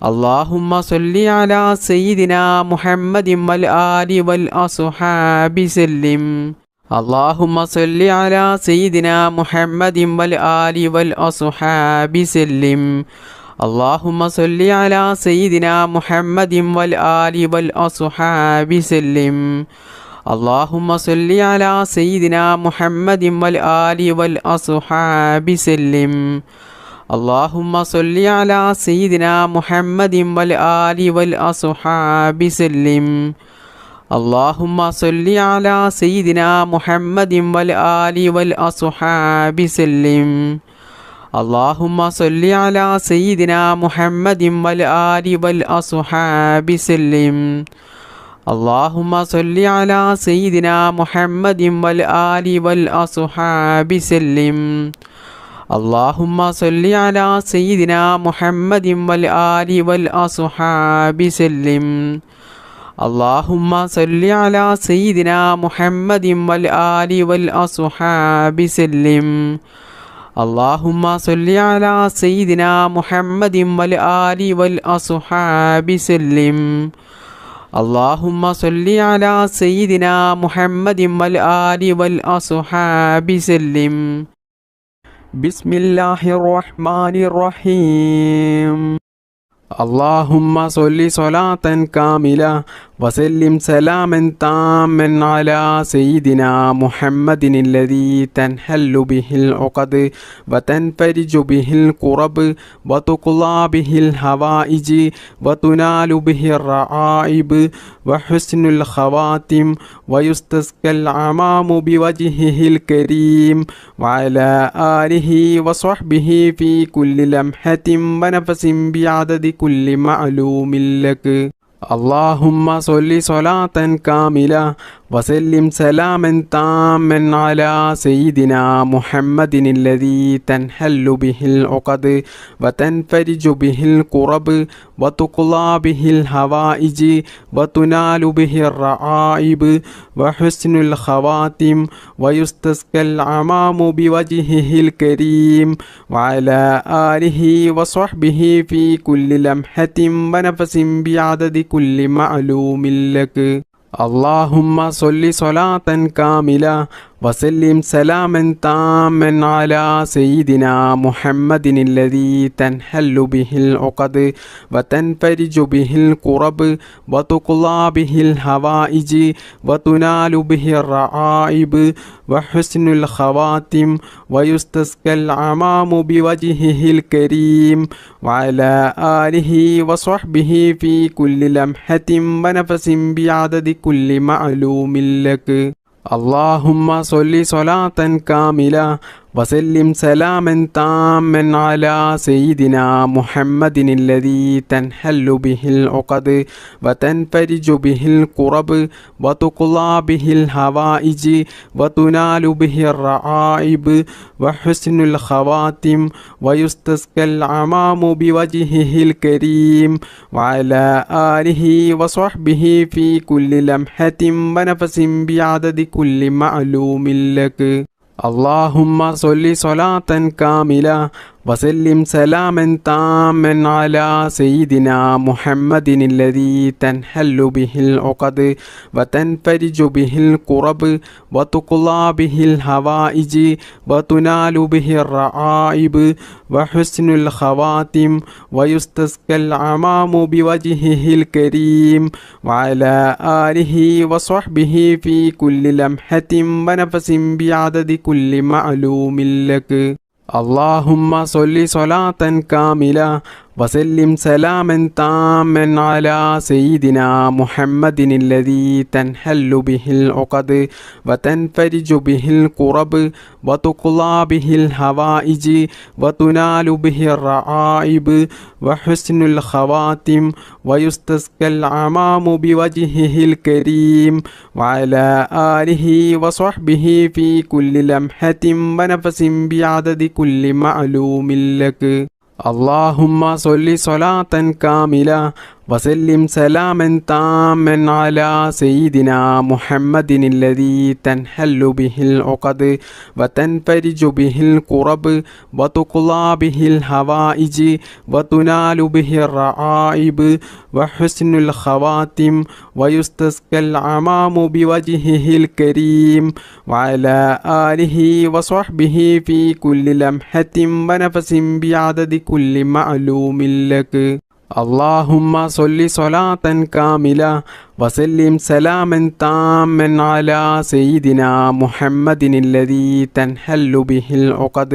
اللهم صل على سيدنا محمد والآل والأصحاب سلم اللهم صل على سيدنا محمد والآل والأصحاب سلم اللهم صل على سيدنا محمد والآل والأصحاب سلم اللهم صل على سيدنا محمد والآل والأصحاب سلم اللهم صل على سيدنا محمد والآل والأصحاب سلم اللهم صل على سيدنا محمد والآل والأصحاب سلم. اللهم صل على سيدنا محمد والآل والأصحاب سلم. اللهم صل على سيدنا محمد والآل والأصحاب سلم. اللهم صل على سيدنا محمد والآل والأصحاب سلم. اللهم صل على سيدنا محمد والآل والأصحاب سلم. اللهم صل على سيدنا محمد والآل والأصحاب سلم. اللهم صل على سيدنا محمد والآل والأصحاب سلم. بسم الله الرحمن الرحيم. اللهم صل صلاة كاملة وسلم سلاما تاما على سيدنا محمد الذي تنحل به العقد وتنفرج به الكرب وتقضى به الحوائج وتنال به الرعائب وحسن الخواتم ويستسقى الغمام بوجهه الكريم وعلى آله وصحبه في كل لمحة ونفس بعدد كل معلوم لك. اللهم صل صلاة كاملة وسلم سلاما تاما على سيدنا محمد الذي تنحل به العقد وتنفرج به الكرب وتقضى به الحوائج وتنال به الرعائب وحسن الخواتم ويستسقى الغمام بوجهه الكريم وعلى آله وصحبه في كل لمحة ونفس بعدد كل معلوم لك. اللهم صل صلاة كاملة وسلم سلاما تاما على سيدنا محمد الذي تنحل به العقد وتنفرج به الكرب وتقضى به الحوائج وتنال به الرعائب وحسن الخواتم ويستسقى الغمام بوجهه الكريم وعلى آله وصحبه في كل لمحة ونفس بعدد كل معلوم لك. اللهم صل صلاة كاملة وسلم سلاما تاما على سيدنا محمد الذي تنحل به العقد وتنفرج به الكرب وتقضى به الحوائج وتنال به الرعائب وحسن الخواتم ويستسقى الغمام بوجهه الكريم وعلى آله وصحبه في كل لمحة ونفس بعدد كل معلوم لك. اللهم صل صلاة كاملة وسلم سلاما تاما على سيدنا محمد الذي تنحل به العقد وتنفرج به الكرب وتقضى به الحوائج وتنال به الرعائب وحسن الخواتم ويستسقى الغمام بوجهه الكريم وعلى آله وصحبه في كل لمحة ونفس بعدد كل معلوم لك. اللهم صل صلاة كاملة وسلم سلاما تاما على سيدنا محمد الذي تنحل به العقد وتنفرج به الكرب وتقضى به الحوائج وتنال به الرعائب وحسن الخواتم ويستسقى الغمام بوجهه الكريم وعلى آله وصحبه في كل لمحة ونفس بعدد كل معلوم لك. اللهم صل صلاة كاملة وسلم سلاما تاما على سيدنا محمد الذي تنحل به العقد وتنفرج به الكرب وتقضى به الحوائج وتنال به الرعائب وحسن الخواتم ويستسقى الغمام بوجهه الكريم وعلى آله وصحبه في كل لمحة ونفس بعدد كل معلوم لك. اللهم صل صلاة كاملة وسلم سلاما تاما على سيدنا محمد الذي تنحل به العقد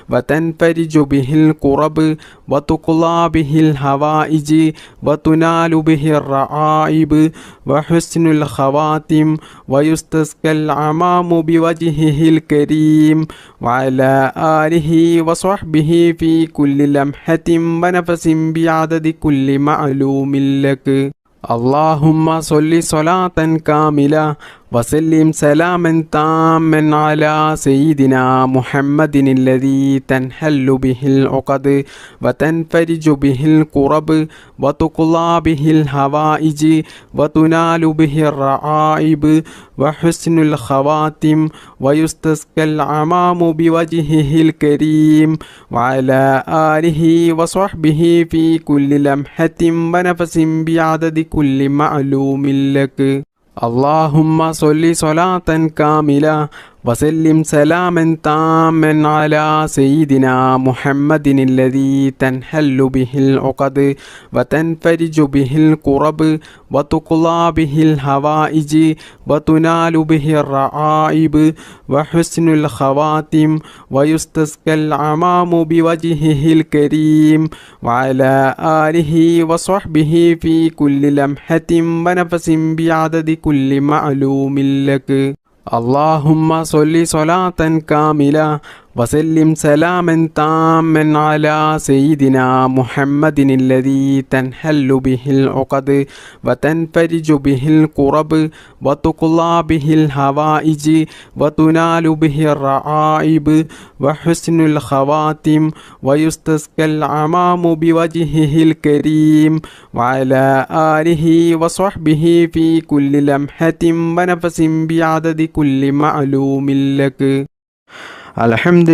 وتنفرج به الكرب وتقضى به الحوائج وتنال به الرعائب وحسن الخواتم ويستسقى الغمام بوجهه الكريم وعلى آله وصحبه في كل لمحة ونفس بعدد كل معلوم لك. اللهم صل صلاة كاملة وسلم سلاما تاما على سيدنا محمد الذي تنحل به العقد وتنفرج به الكرب وتقضى به الحوائج وتنال به الرعائب وحسن الخواتم ويستسقى الغمام بوجهه الكريم وعلى آله وصحبه في كل لمحة ونفس بعدد كل معلوم لك. اللهم صل صلاة كاملة وسلم سلاما تاما على سيدنا محمد الذي تنحل به العقد وتنفرج به الكرب وتقضى به الحوائج وتنال به الرعائب وحسن الخواتم ويستسقى الغمام بوجهه الكريم وعلى آله وصحبه في كل لمحة ونفس بعدد كل معلوم لك. اللهم صل صلاة كاملة وسلم سلاما تاما على سيدنا محمد الذي تنحل به العقد وتنفرج به الكرب وتقضى به الحوائج وتنال به الرعائب وحسن الخواتم ويستسقى الغمام بوجهه الكريم وعلى آله وصحبه في كل لمحة ونفس بعدد كل معلوم لك. الحمد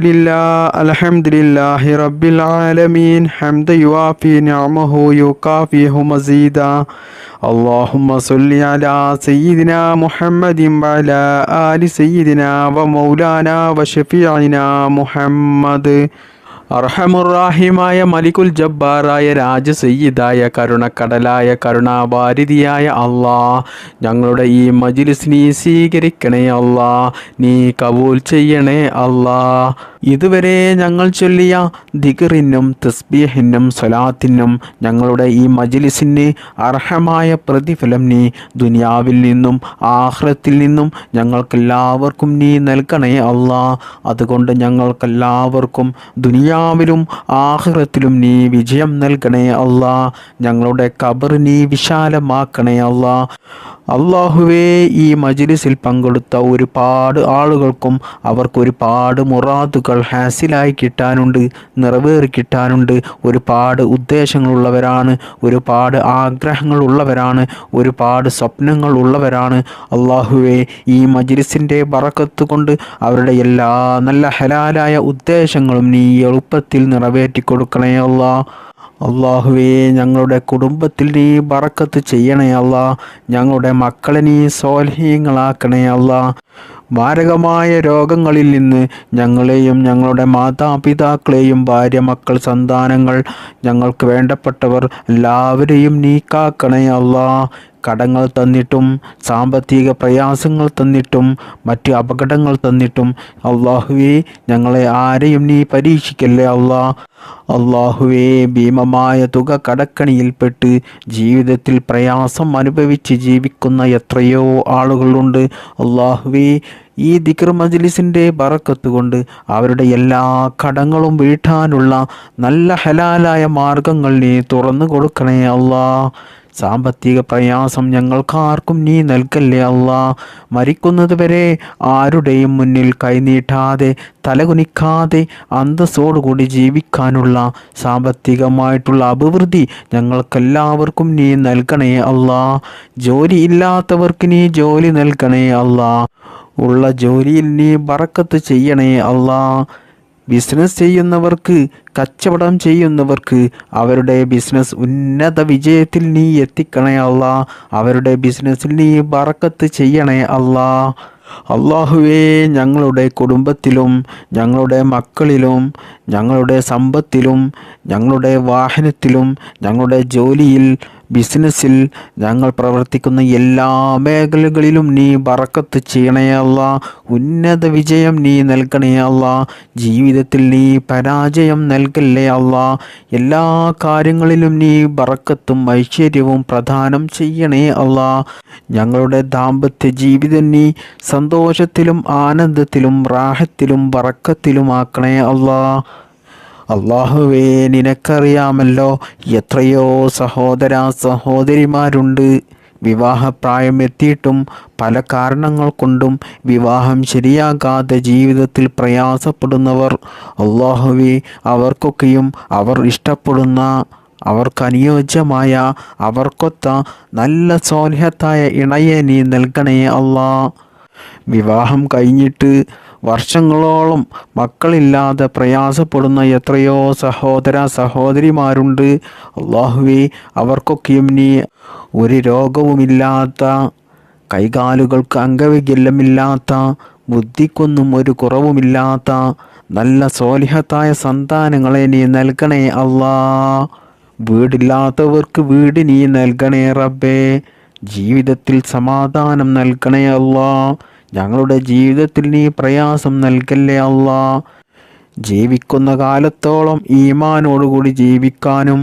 لله رب العالمين حمدا يوافي نعمه يكافئه مزيدا. اللهم صل على سيدنا محمد وعلى آل سيدنا ومولانا وشفيعنا محمد. അർഹമുറാഹിമായ മലികുൽ ജബ്ബാറായ രാജസയ്യിദായ കരുണക്കടലായ കരുണാവാരിധിയായ അല്ലാ, ഞങ്ങളുടെ ഈ മജ്ലിസ് നീ സ്വീകരിക്കണേ അല്ലാ, നീ കബൂൽ ചെയ്യണേ അല്ലാ. ഇതുവരെ ഞങ്ങൾ ചൊല്ലിയ ദിക്റിനും തസ്ബീഹിനും സ്വലാത്തിനും ഞങ്ങളുടെ ഈ മജ്ലിസിന് അർഹമായ പ്രതിഫലം നീ ദുനിയാവിൽ നിന്നും ആഖിറത്തിൽ നിന്നും ഞങ്ങൾക്കെല്ലാവർക്കും നീ നൽകണേ അല്ലാ. അതുകൊണ്ട് ഞങ്ങൾക്കെല്ലാവർക്കും ദുനിയാവിലും ആഖിറത്തിലും നീ വിജയം നൽകണേ അല്ലാ. ഞങ്ങളുടെ ഖബർ നീ വിശാലമാക്കണേ അല്ലാ. അല്ലാഹുവേ, ഈ മജ്ലിസിൽ പങ്കെടുത്ത ഒരുപാട് ആളുകൾക്കും അവർക്ക് ഒരുപാട് മുറാദുകൾ ഹാസിലായി കിട്ടാനുണ്ട്, നിറവേറി കിട്ടാനുണ്ട്. ഒരുപാട് ഉദ്ദേശങ്ങളുള്ളവരാണ്, ഒരുപാട് ആഗ്രഹങ്ങളുള്ളവരാണ്, ഒരുപാട് സ്വപ്നങ്ങൾ ഉള്ളവരാണ്. അല്ലാഹുവേ, ഈ മജ്ലിസിൻ്റെ ബറക്കത്ത് കൊണ്ട് അവരുടെ എല്ലാ നല്ല ഹലാലായ ഉദ്ദേശങ്ങളും നീ എളുപ്പത്തിൽ നിറവേറ്റി കൊടുക്കണേ അല്ലാ. അല്ലാഹുവേ, ഞങ്ങളുടെ കുടുംബത്തിൽ നീ ബറക്കത്ത് ചെയ്യണേ അല്ലാ. ഞങ്ങളുടെ മക്കളെ നീ സ്വാലിഹീങ്ങളാക്കണേ അല്ലാ. മാരകമായ രോഗങ്ങളിൽ നിന്ന് ഞങ്ങളെയും ഞങ്ങളുടെ മാതാപിതാക്കളെയും ഭാര്യ മക്കൾ സന്താനങ്ങൾ ഞങ്ങൾക്ക് വേണ്ടപ്പെട്ടവർ എല്ലാവരെയും നീ കാക്കണേ അല്ലാ. കടങ്ങൾ തന്നിട്ടും സാമ്പത്തിക പ്രയാസങ്ങൾ തന്നിട്ടും മറ്റ് അപകടങ്ങൾ തന്നിട്ടും അല്ലാഹുവേ, ഞങ്ങളെ ആരെയും നീ പരീക്ഷിക്കല്ലേ അല്ലാ. അല്ലാഹുവേ, ഭീമമായ തുക കടക്കണിയിൽപ്പെട്ട് ജീവിതത്തിൽ പ്രയാസം അനുഭവിച്ച് ജീവിക്കുന്ന എത്രയോ ആളുകളുണ്ട്. അല്ലാഹുവേ, ഈ ദിക്ർ മജ്ലിസിൻ്റെ ബറക്കത്ത് കൊണ്ട് അവരുടെ എല്ലാ കടങ്ങളും വീട്ടാനുള്ള നല്ല ഹലാലായ മാർഗങ്ങൾ നീ തുറന്നു കൊടുക്കണേ അല്ലാ. സാമ്പത്തിക പ്രയാസം ഞങ്ങൾക്കാർക്കും നീ നൽകല്ലേ അല്ലാ. മരിക്കുന്നത് വരെ ആരുടെയും മുന്നിൽ കൈനീട്ടാതെ തലകുനിക്കാതെ അന്തസ്സോടുകൂടി ജീവിക്കാനുള്ള സാമ്പത്തികമായിട്ടുള്ള അഭിവൃദ്ധി ഞങ്ങൾക്കെല്ലാവർക്കും നീ നൽകണേ അല്ലാ. ജോലി ഇല്ലാത്തവർക്ക് നീ ജോലി നൽകണേ അല്ലാ. ഉള്ള ജോലിയിൽ നീ ബറക്കത്ത് ചെയ്യണേ അല്ലാ. ബിസിനസ് ചെയ്യുന്നവർക്ക്, കച്ചവടം ചെയ്യുന്നവർക്ക് അവരുടെ ബിസിനസ് ഉന്നത വിജയത്തിൽ നീ എത്തിക്കണേ അല്ലാ. അവരുടെ ബിസിനസ്സിൽ നീ ബറക്കത്ത് ചെയ്യണേ അല്ലാ. അല്ലാഹുവേ, ഞങ്ങളുടെ കുടുംബത്തിലും ഞങ്ങളുടെ മക്കളിലും ഞങ്ങളുടെ സമ്പത്തിലും ഞങ്ങളുടെ വാഹനത്തിലും ഞങ്ങളുടെ ജോലിയിൽ ബിസിനസ്സിൽ ഞങ്ങൾ പ്രവർത്തിക്കുന്ന എല്ലാ മേഖലകളിലും നീ ബറക്കത്ത് ചെയ്യണേ അല്ലാ. ഉന്നത വിജയം നീ നൽകണേ അല്ലാ. ജീവിതത്തിൽ നീ പരാജയം നൽകല്ലേ അല്ലാ. എല്ലാ കാര്യങ്ങളിലും നീ ബറക്കത്തും ഐശ്വര്യവും പ്രദാനം ചെയ്യണേ അല്ലാ. ഞങ്ങളുടെ ദാമ്പത്യ ജീവിതം നീ സന്തോഷത്തിലും ആനന്ദത്തിലും റാഹത്തിലും ബറക്കത്തിലുമാക്കണേ അല്ലാ. അള്ളാഹുവേ, നിനക്കറിയാമല്ലോ എത്രയോ സഹോദര സഹോദരിമാരുണ്ട് വിവാഹപ്രായം എത്തിയിട്ടും പല കാരണങ്ങൾ കൊണ്ടും വിവാഹം ശരിയാകാതെ ജീവിതത്തിൽ പ്രയാസപ്പെടുന്നവർ. അള്ളാഹുവേ, അവർക്കൊക്കെയും അവർ ഇഷ്ടപ്പെടുന്ന അവർക്കനുയോജ്യമായ അവർക്കൊത്ത നല്ല സ്വാലിഹത്തായ ഇണയെ നീ നൽകണേ അല്ലാ. വിവാഹം കഴിഞ്ഞിട്ട് വർഷങ്ങളോളം മക്കളില്ലാതെ പ്രയാസപ്പെടുന്ന എത്രയോ സഹോദര സഹോദരിമാരുണ്ട്. അള്ളാഹുവേ, അവർക്കൊക്കെയും നീ ഒരു രോഗവുമില്ലാത്ത, കൈകാലുകൾക്ക് അംഗവൈകല്യമില്ലാത്ത, ബുദ്ധിക്കൊന്നും ഒരു കുറവുമില്ലാത്ത നല്ല സ്വാലിഹത്തായ സന്താനങ്ങളെ നീ നൽകണേ അല്ലാ. വീടില്ലാത്തവർക്ക് വീട് നീ നൽകണേ റബ്ബേ. ജീവിതത്തിൽ സമാധാനം നൽകണേ അല്ലാ. ഞങ്ങളുടെ ജീവിതത്തിൽ നീ പ്രയാസം നൽകല്ലേ അല്ലാ. ജീവിക്കുന്ന കാലത്തോളം ഈമാനോടുകൂടി ജീവിക്കാനും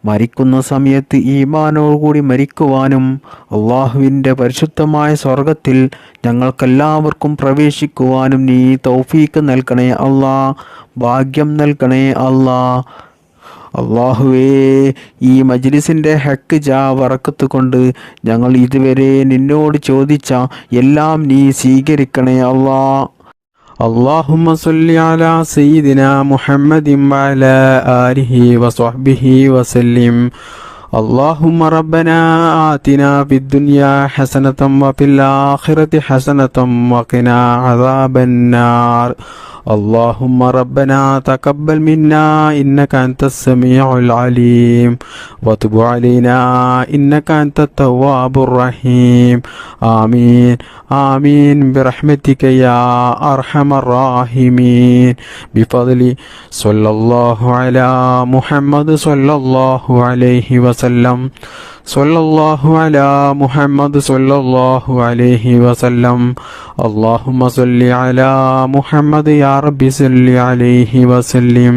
മരിക്കുന്ന സമയത്ത് ഈമാനോടുകൂടി മരിക്കുവാനും അള്ളാഹുവിൻ്റെ പരിശുദ്ധമായ സ്വർഗത്തിൽ ഞങ്ങൾക്കെല്ലാവർക്കും പ്രവേശിക്കുവാനും നീ തൗഫീക്ക് നൽകണേ അല്ലാ. ഭാഗ്യം നൽകണേ അല്ലാ. അള്ളാഹുവേ, ഈ മജ്ലിസിൻ്റെ ഹക്ക് ബറക്കത്ത് കൊണ്ട് ഞങ്ങൾ ഇതുവരെ നിന്നോട് ചോദിച്ച എല്ലാം നീ സ്വീകരിക്കണേ അല്ലാ. اللهم صل على سيدنا محمد وعلى آله وصحبه وسلم. اللهم ربنا آتنا في الدنيا حسنة وفي الآخرة حسنة وقنا عذاب النار. اللهم ربنا تقبل منا إنك أنت السميع العليم وتب علينا إنك أنت التواب الرحيم. آمين آمين برحمتك يا أرحم الراحمين. بفضل صلى الله على محمد صلى الله عليه وسلم. صلى الله على محمد صلى الله عليه وسلم. اللهم صل على محمد يا رب صل عليه وسلم.